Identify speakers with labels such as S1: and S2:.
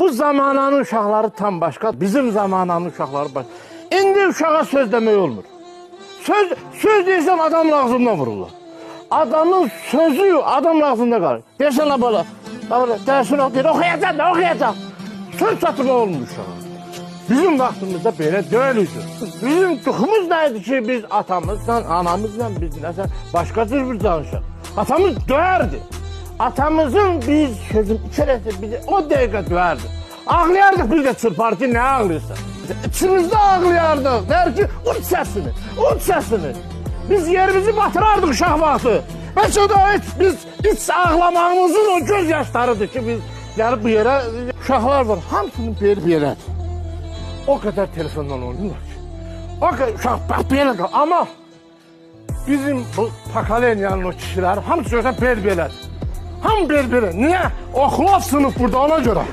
S1: Bu zamananın uşaqları tam başqa, bizim zamananın uşaqları başqa. İndi uşağa söz demək olmur. Söz deyirsən adamın ağzından vururlar. Adamın sözü adamın ağzında qalır. Deyirsən la bala, dərsini oxuyacaq. Söz çatırma olmur uşağa. Bizim vaxtımızda belə deyil idi. Bizim tuxumuz neydi ki biz atamızla, anamızla, biz nəsə başqa cür bir danışaq. Atamız döyərdi. Atamızın biz sözün içərəsi bizi o dəqiqə döyərdi. Ağlayardıq bir də çırpar ki, nə ağlayırsan? İçimizdə ağlayardıq. Der ki, uç səsini. Biz yerimizi batırardıq uşaq vaxtı. Bəlkə də biz iç ağlamağımızın o göz yaşlarıdır ki, biz gəlib bu yerə, uşaqlar var, hamısının beri belədir. O kadar telefondan oynuyorlar ki. O kadar uşaq bax belədir. Amma bizim bu Pakaleniyanın o kişiler hamısı görsən belədir. Ham belədir. Niyə? Oxlaq sınıf burada ona görə.